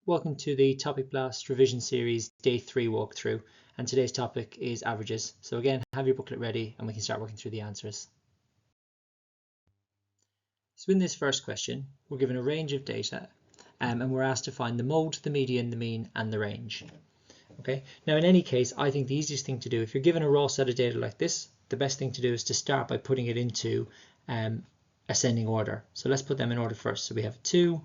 Welcome to the Topic Blast revision series day 3 walkthrough, and today's topic is averages. So again, have your booklet ready and we can start working through the answers. So in this first question, we're given a range of data and we're asked to find the mode, the median, the mean and the range. Okay. Now in any case, I think the easiest thing to do, if you're given a raw set of data like this, the best thing to do is to start by putting it into ascending order. So let's put them in order first. So we have 2,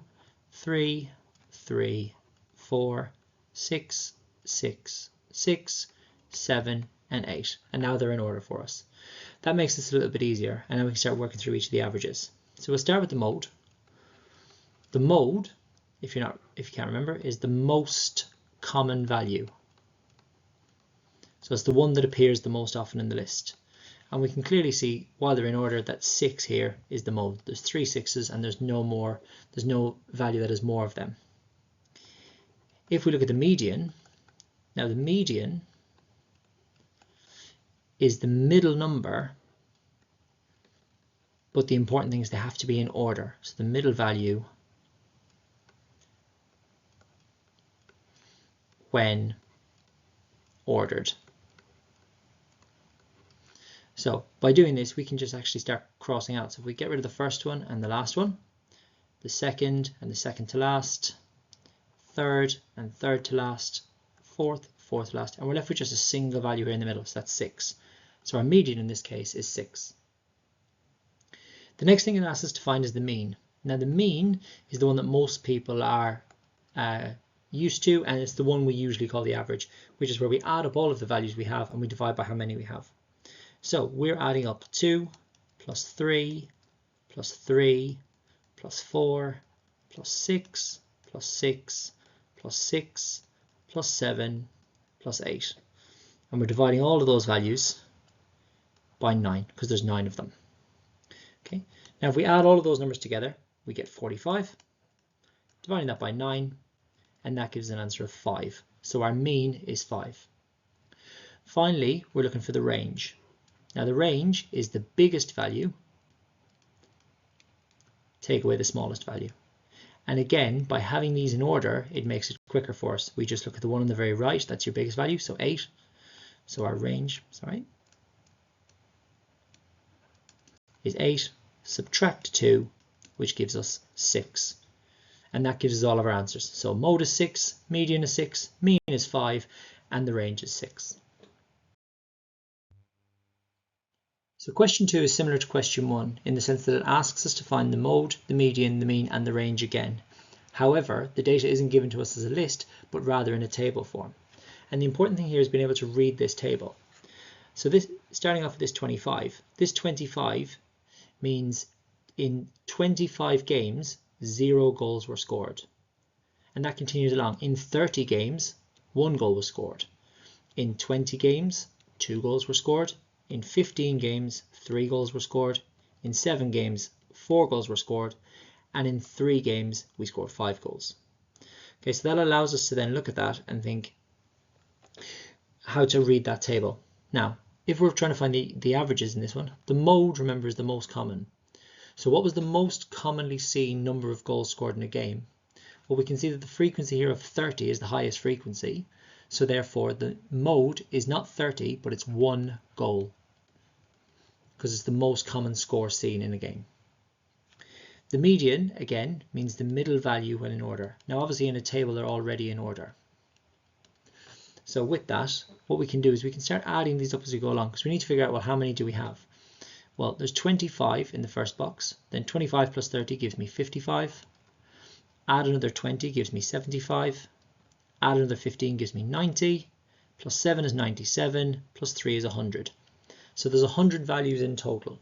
3, 3, 4, 6, 6, 6, 7 and 8, and now they're in order for us. That makes this a little bit easier, and now we can start working through each of the averages. So we'll start with the mode. The mode, if you can't remember, is the most common value. So it's the one that appears the most often in the list. And we can clearly see while they're in order that 6 here is the mode. There's 3 6s and there's no value that has more of them. If we look at the median, now the median is the middle number, but the important thing is they have to be in order. So the middle value when ordered. So by doing this, we can just actually start crossing out. So if we get rid of the first one and the last one, the second and the second to last, third and third to last, fourth to last, and we're left with just a single value here in the middle, so that's 6. So our median in this case is 6. The next thing it asks us to find is the mean. Now the mean is the one that most people are used to, and it's the one we usually call the average, which is where we add up all of the values we have and we divide by how many we have. So we're adding up 2 plus 3 plus 3 plus 4 plus 6 plus 6 plus 6 plus 7 plus 8, and we're dividing all of those values by 9 because there's 9 of them. Okay, now if we add all of those numbers together, we get 45, dividing that by 9, and that gives an answer of 5. So our mean is 5. Finally, we're looking for the range. Now the range is the biggest value, take away the smallest value. And again, by having these in order, it makes it quicker for us. We just look at the one on the very right, that's your biggest value, so 8. So our range, is 8, subtract 2, which gives us 6. And that gives us all of our answers. So mode is 6, median is 6, mean is 5, and the range is 6. So question 2 is similar to question 1 in the sense that it asks us to find the mode, the median, the mean and the range again. However, the data isn't given to us as a list, but rather in a table form. And the important thing here is being able to read this table. So this, starting off with this 25 means in 25 games, 0 goals were scored. And that continues along. In 30 games, 1 goal was scored. In 20 games, 2 goals were scored. In 15 games, 3 goals were scored. In 7 games, 4 goals were scored. And in 3 games, we scored 5 goals. Okay, so that allows us to then look at that and think how to read that table. Now, if we're trying to find the averages in this one, the mode, remember, is the most common. So what was the most commonly seen number of goals scored in a game? Well, we can see that the frequency here of 30 is the highest frequency. So therefore the mode is not 30, but it's 1 goal, because it's the most common score seen in a game. The median, again, means the middle value when in order. Now obviously in a table they're already in order. So with that, what we can do is we can start adding these up as we go along, because we need to figure out, well, how many do we have? Well, there's 25 in the first box, then 25 plus 30 gives me 55. Add another 20 gives me 75. Add another 15 gives me 90, plus 7 is 97, plus 3 is 100. So there's 100 values in total.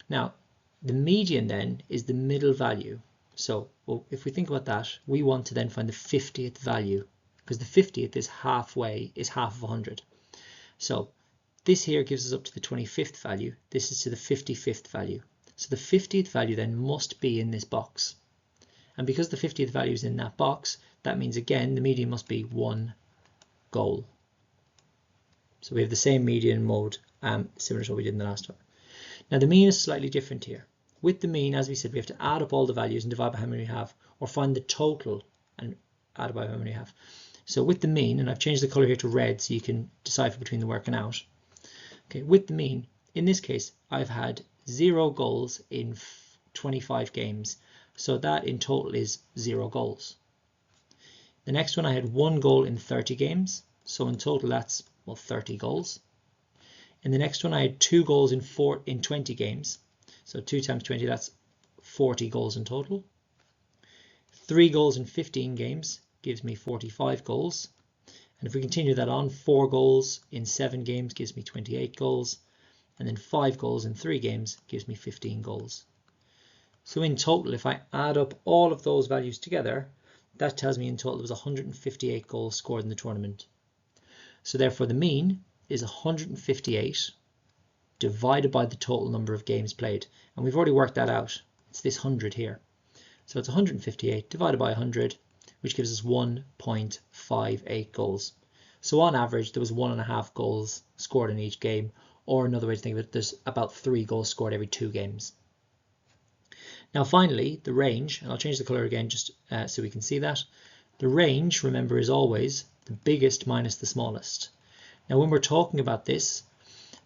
Now, the median then is the middle value. So if we think about that, we want to then find the 50th value, because the 50th is halfway, is half of 100. So this here gives us up to the 25th value. This is to the 55th value. So the 50th value then must be in this box. And because the 50th value is in that box, that means again the median must be 1 goal. So we have the same median mode, similar to what we did in the last one. Now the mean is slightly different here. With the mean, as we said, we have to add up all the values and divide by how many we have, or find the total and added by how many I have. So with the mean, and I've changed the color here to red so you can decipher between the working out. Okay, with the mean, in this case, I've had 0 goals in 25 games. So that in total is 0 goals. The next one, I had 1 goal in 30 games. So in total, that's, well, 30 goals. In the next one, I had 2 goals in 20 games. So 2 times 20, that's 40 goals in total. 3 goals in 15 games gives me 45 goals. And if we continue that on, 4 goals in 7 games gives me 28 goals. And then 5 goals in 3 games gives me 15 goals. So in total, if I add up all of those values together, that tells me in total there was 158 goals scored in the tournament. So therefore the mean is 158 divided by the total number of games played. And we've already worked that out. It's this 100 here. So it's 158 divided by 100, which gives us 1.58 goals. So on average, there was 1.5 goals scored in each game, or another way to think of it, there's about 3 goals scored every 2 games. Now finally, the range, and I'll change the color again just so we can see that. The range, remember, is always the biggest minus the smallest. Now when we're talking about this,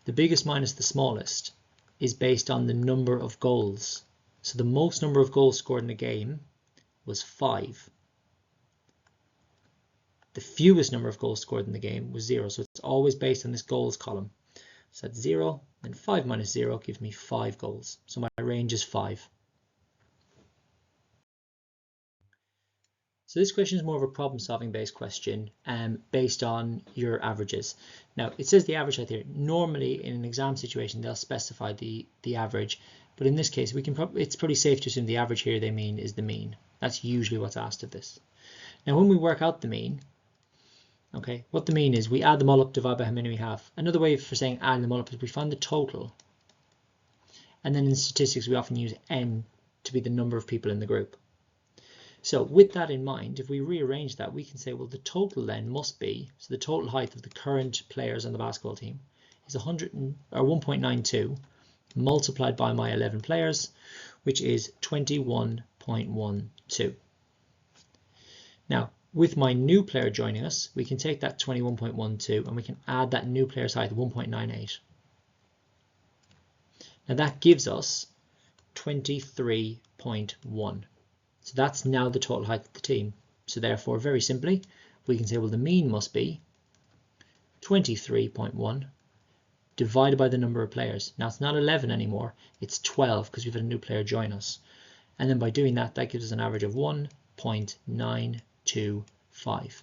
the biggest minus the smallest is based on the number of goals. So the most number of goals scored in a game was 5. The fewest number of goals scored in the game was 0. So it's always based on this goals column. So that's 0, and 5 minus 0 gives me 5 goals. So my range is 5. So this question is more of a problem-solving based question based on your averages. Now it says the average right here. Normally in an exam situation they'll specify the average, but in this case it's pretty safe to assume the average here they mean is the mean. That's usually what's asked of this. Now when we work out the mean, okay, what the mean is, we add them all up, divide by how many we have. Another way for saying adding them all up is we find the total, and then in statistics we often use n to be the number of people in the group. So with that in mind, if we rearrange that, we can say, well, the total then must be, so the total height of the current players on the basketball team is 1.92 multiplied by my 11 players, which is 21.12. Now, with my new player joining us, we can take that 21.12 and we can add that new player's height, 1.98. Now that gives us 23.1. So that's now the total height of the team. So therefore, very simply, we can say, well, the mean must be 23.1 divided by the number of players. Now it's not 11 anymore, it's 12 because we've had a new player join us. And then by doing that, that gives us an average of 1.925.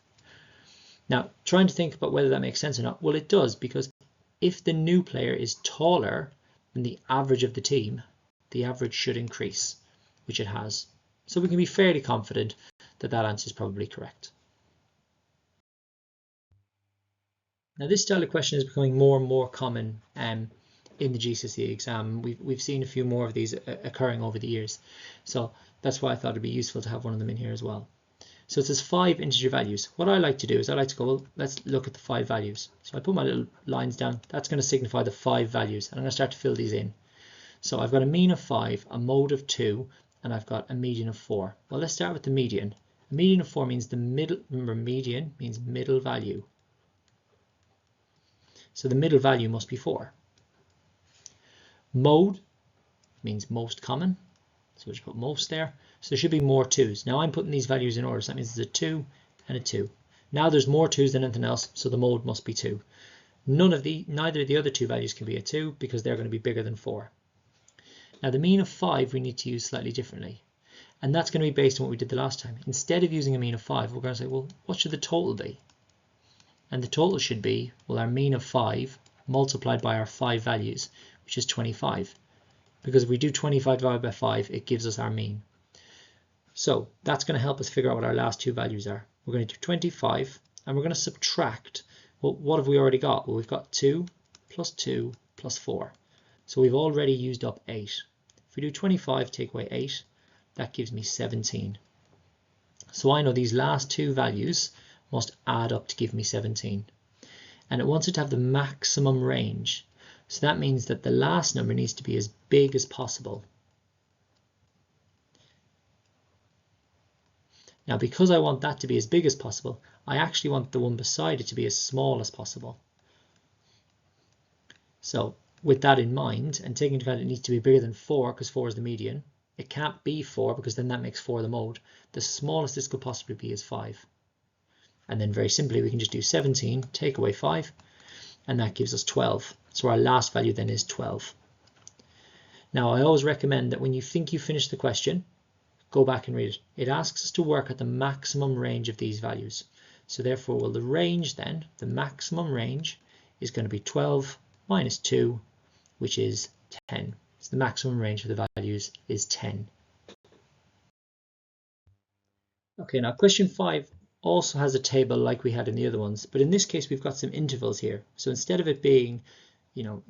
Now, trying to think about whether that makes sense or not, well, it does, because if the new player is taller than the average of the team, the average should increase, which it has. So we can be fairly confident that that answer is probably correct. Now this style of question is becoming more and more common in the GCSE exam. We've seen a few more of these occurring over the years. So that's why I thought it'd be useful to have one of them in here as well. So it says 5 integer values. What I like to do is I like to go, well, let's look at the 5 values. So I put my little lines down. That's going to signify the 5 values. And I'm going to start to fill these in. So I've got a mean of 5, a mode of 2, and I've got a median of 4. Well, let's start with the median. A median of 4 means the middle, remember median means middle value. So the middle value must be 4. Mode means most common. So we'll just put most there. So there should be more 2's. Now I'm putting these values in order. So that means there's a 2 and a 2. Now there's more 2's than anything else. So the mode must be 2. Neither of the other 2 values can be a 2 because they're going to be bigger than 4. Now the mean of 5 we need to use slightly differently. And that's going to be based on what we did the last time. Instead of using a mean of 5, we're going to say, well, what should the total be? And the total should be, well, our mean of 5 multiplied by our 5 values, which is 25. Because if we do 25 divided by 5, it gives us our mean. So that's going to help us figure out what our last 2 values are. We're going to do 25 and we're going to subtract. Well, what have we already got? Well, we've got 2 plus 2 plus 4. So we've already used up 8. If we do 25, take away 8, that gives me 17. So I know these last 2 values must add up to give me 17. And it wants it to have the maximum range. So that means that the last number needs to be as big as possible. Now, because I want that to be as big as possible, I actually want the one beside it to be as small as possible. So with that in mind, and taking into account it needs to be bigger than 4 because 4 is the median, it can't be 4 because then that makes 4 the mode. The smallest this could possibly be is 5. And then very simply we can just do 17, take away 5, and that gives us 12. So our last value then is 12. Now I always recommend that when you think you finished the question, go back and read it. It asks us to work at the maximum range of these values. So therefore, well, the range then, the maximum range is going to be 12 minus 2, which is 10. So the maximum range of the values is 10. Okay, now question 5 also has a table like we had in the other ones, but in this case we've got some intervals here. So instead of it being,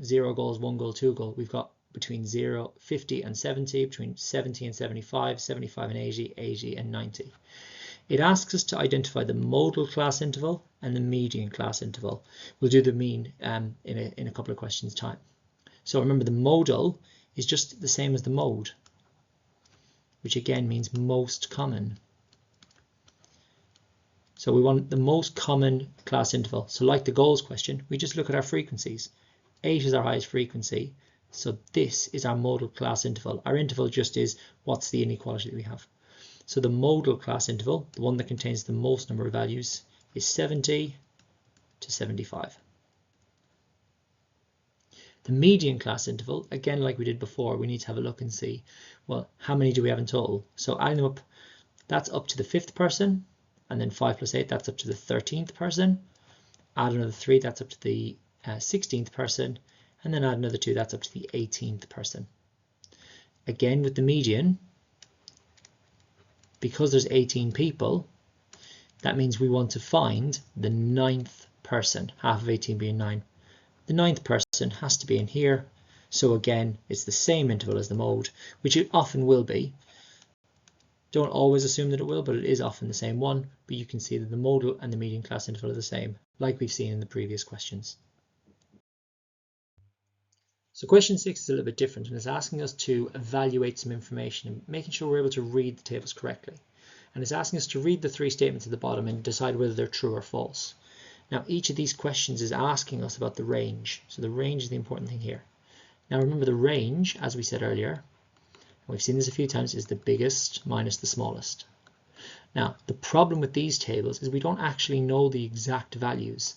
0 goals, 1 goal, 2 goal, we've got between 0, 50 and 70, between 70 and 75, 75 and 80, 80 and 90. It asks us to identify the modal class interval and the median class interval. We'll do the mean in a couple of questions time. So remember, the modal is just the same as the mode, which again means most common. So we want the most common class interval. So like the goals question, we just look at our frequencies. 8 is our highest frequency. So this is our modal class interval. Our interval just is what's the inequality that we have. So the modal class interval, the one that contains the most number of values, is 70 to 75. The median class interval, again like we did before, we need to have a look and see, well, how many do we have in total? So adding them up, that's up to the 5th person, and then 5 plus 8, that's up to the 13th person. Add another 3, that's up to the 16th person, and then add another 2, that's up to the 18th person. Again with the median, because there's 18 people, that means we want to find the 9th person, half of 18 being 9. The 9th person has to be in here, so again it's the same interval as the mode, which it often will be. Don't always assume that it will, but it is often the same one. But you can see that the modal and the median class interval are the same, like we've seen in the previous questions. So question 6 is a little bit different, and it's asking us to evaluate some information and making sure we're able to read the tables correctly. And it's asking us to read the 3 statements at the bottom and decide whether they're true or false. Now each of these questions is asking us about the range. So the range is the important thing here. Now remember, the range, as we said earlier, and we've seen this a few times, is the biggest minus the smallest. Now the problem with these tables is we don't actually know the exact values.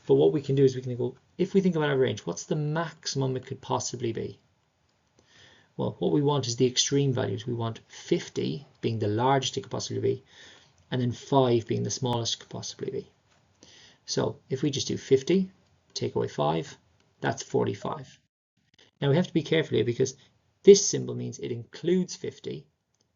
But what we can do is we can go, if we think about our range, what's the maximum it could possibly be? Well, what we want is the extreme values. We want 50 being the largest it could possibly be, and then 5 being the smallest it could possibly be. So if we just do 50, take away 5, that's 45. Now we have to be careful here because this symbol means it includes 50,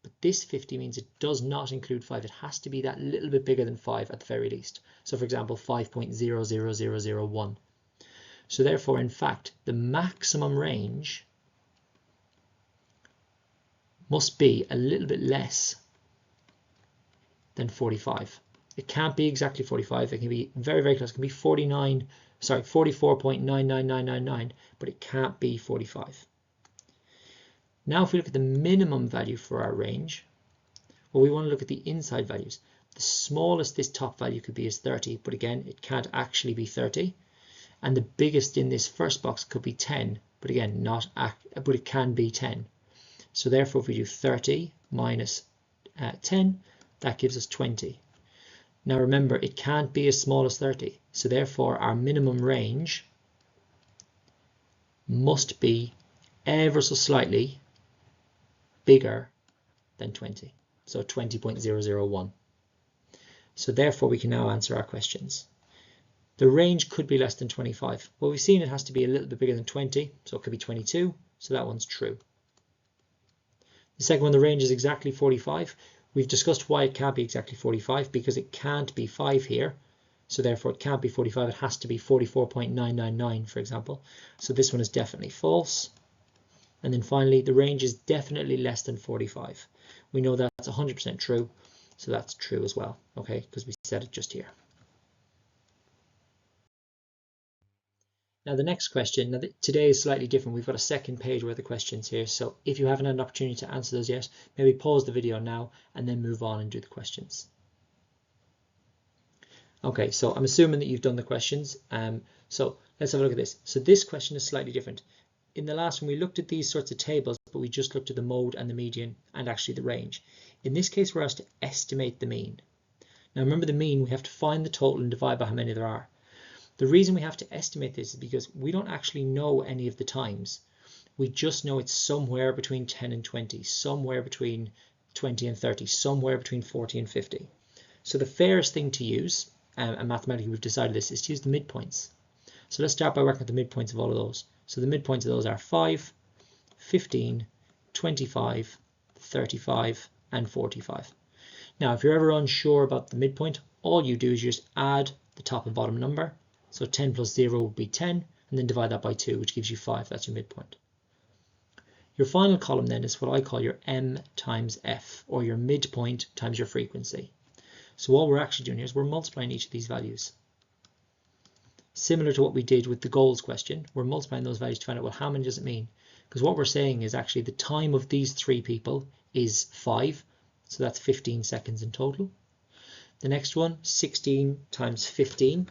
but this 50 means it does not include 5. It has to be that little bit bigger than 5 at the very least. So for example, 5.00001. So therefore, in fact, the maximum range must be a little bit less than 45. It can't be exactly 45. It can be very, very close. It can be 44.999999, but it can't be 45. Now if we look at the minimum value for our range, well, we want to look at the inside values. The smallest this top value could be is 30, but again, it can't actually be 30. And the biggest in this first box could be 10, but again, but it can be 10. So therefore, if we do 30 minus 10, that gives us 20. Now remember, it can't be as small as 30. So therefore, our minimum range must be ever so slightly bigger than 20. So 20.001. So therefore, we can now answer our questions. The range could be less than 25. Well, we've seen it has to be a little bit bigger than 20, so it could be 22. So that one's true. The second one, the range is exactly 45. We've discussed why it can't be exactly 45, because it can't be 5 here. So therefore it can't be 45. It has to be 44.999, for example. So this one is definitely false. And then finally, the range is definitely less than 45. We know that's 100% true. So that's true as well, okay, because we said it just here. Now the next question, today is slightly different. We've got a second page worth of questions here. So if you haven't had an opportunity to answer those yet, maybe pause the video now and then move on and do the questions. Okay, so I'm assuming that you've done the questions. So let's have a look at this. So this question is slightly different. In the last one, we looked at these sorts of tables, but we just looked at the mode and the median and actually the range. In this case, we're asked to estimate the mean. Now remember the mean, we have to find the total and divide by how many there are. The reason we have to estimate this is because we don't actually know any of the times. We just know it's somewhere between 10 and 20, somewhere between 20 and 30, somewhere between 40 and 50. So the fairest thing to use, and mathematically we've decided this, is to use the midpoints. So let's start by working with the midpoints of all of those. So the midpoints of those are 5, 15, 25, 35, and 45. Now, if you're ever unsure about the midpoint, all you do is just add the top and bottom number. So 10 plus 0 would be 10, and then divide that by 2, which gives you 5. That's your midpoint. Your final column then is what I call your M times F, or your midpoint times your frequency. So all we're actually doing here is we're multiplying each of these values. Similar to what we did with the goals question, we're multiplying those values to find out, well, how many does it mean? Because what we're saying is actually the time of these 3 people is 5, so that's 15 seconds in total. The next one, 16 times 15,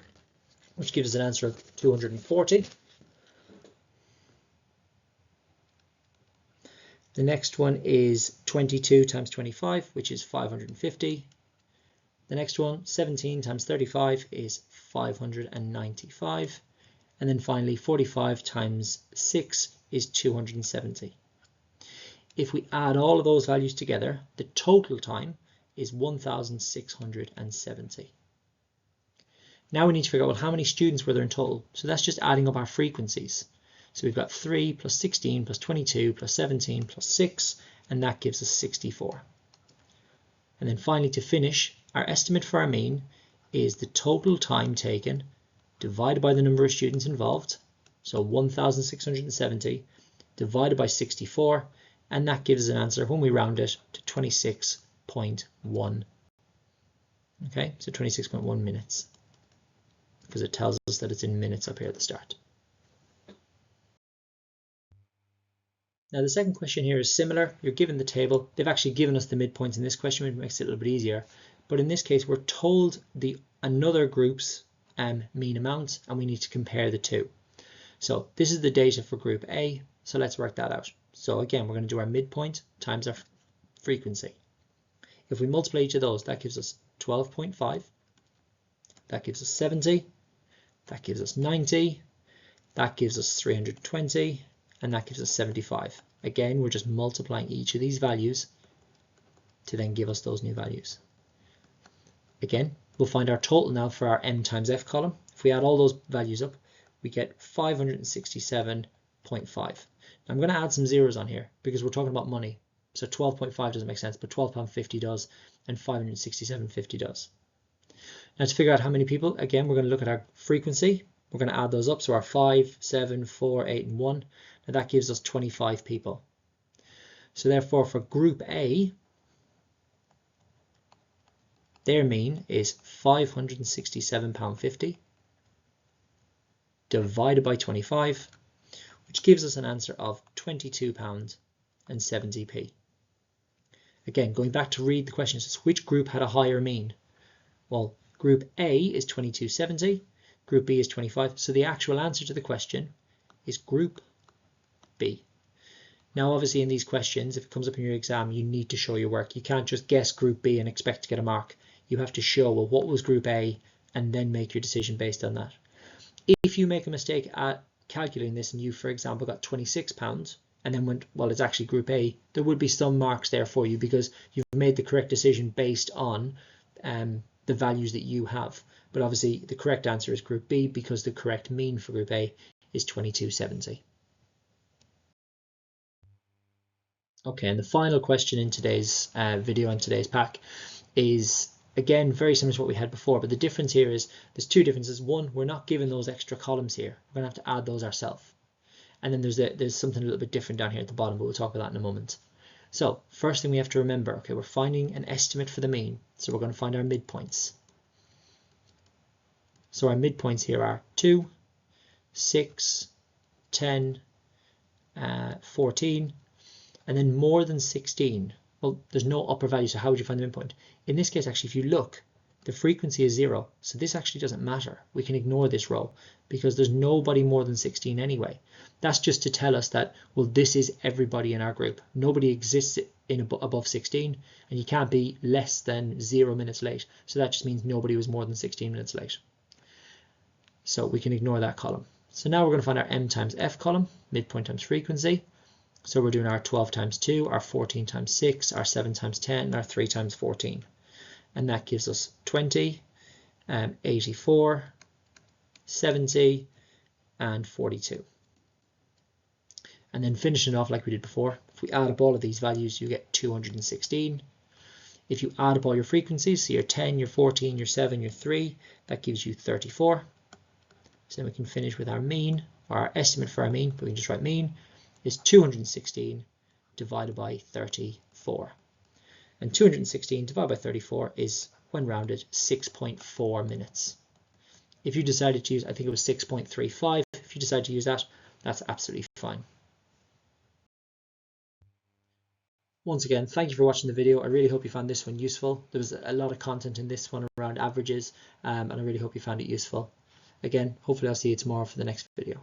which gives us an answer of 240. The next one is 22 times 25, which is 550. The next one, 17 times 35, is 595. And then finally, 45 times 6 is 270. If we add all of those values together, the total time is 1,670. Now we need to figure out, well, how many students were there in total? So that's just adding up our frequencies. So we've got 3 plus 16 plus 22 plus 17 plus 6, and that gives us 64. And then finally, to finish, our estimate for our mean is the total time taken divided by the number of students involved, so 1,670 divided by 64, and that gives us an answer, when we round it, to 26.1. Okay, so 26.1 minutes, because it tells us that it's in minutes up here at the start. Now the second question here is similar. You're given the table. They've actually given us the midpoints in this question, which makes it a little bit easier. But in this case, we're told another group's mean amount, and we need to compare the two. So this is the data for group A. So let's work that out. So again, we're going to do our midpoint times our frequency. If we multiply each of those, that gives us 12.5. That gives us 70. That gives us 90. That gives us 320. And that gives us 75. Again, we're just multiplying each of these values to then give us those new values. Again, we'll find our total now for our M times F column. If we add all those values up, we get 567.5. I'm going to add some zeros on here because we're talking about money. So 12.5 doesn't make sense, but £12.50 does, and 567.50 does. Now to figure out how many people, again, we're going to look at our frequency. We're going to add those up. So our 5, 7, 4, 8, and 1. Now that gives us 25 people. So therefore, for group A, their mean is £567.50 divided by 25, which gives us an answer of £22.70. Again, going back to read the question, it says which group had a higher mean? Well, group A is 2270, group B is 25, so the actual answer to the question is group B. Now obviously in these questions, if it comes up in your exam, you need to show your work. You can't just guess group B and expect to get a mark. You have to show, well, what was group A, and then make your decision based on that. If you make a mistake at calculating this and you, for example, got £26 and then went, well, it's actually group A, there would be some marks there for you because you've made the correct decision based on the values that you have. But obviously the correct answer is group B because the correct mean for group A is 2270. Okay, and the final question in today's video and today's pack is, again, very similar to what we had before, but the difference here is there's two differences. One, we're not given those extra columns here. We're going to have to add those ourselves. And then there's something a little bit different down here at the bottom, but we'll talk about that in a moment. So first thing we have to remember, okay, we're finding an estimate for the mean. So we're going to find our midpoints. So our midpoints here are 2, 6, 10, 14, and then more than 16. Well, there's no upper value, so how would you find the midpoint? In this case, actually, if you look, the frequency is 0, so this actually doesn't matter. We can ignore this row because there's nobody more than 16 anyway. That's just to tell us that, well, this is everybody in our group. Nobody exists in above 16, and you can't be less than 0 minutes late. So that just means nobody was more than 16 minutes late. So we can ignore that column. So now we're going to find our m times f column, midpoint times frequency. So we're doing our 12 times 2, our 14 times 6, our 7 times 10, and our 3 times 14. And that gives us 20, 84, 70, and 42. And then finishing off like we did before, if we add up all of these values, you get 216. If you add up all your frequencies, so your 10, your 14, your 7, your 3, that gives you 34. So then we can finish with our mean, or our estimate for our mean, but we can just write mean, is 216 divided by 34. And 216 divided by 34 is, when rounded, 6.4 minutes. If you decided to use, I think it was 6.35, if you decide to use that, that's absolutely fine. Once again, thank you for watching the video. I really hope you found this one useful. There was a lot of content in this one around averages, and I really hope you found it useful. Again, hopefully I'll see you tomorrow for the next video.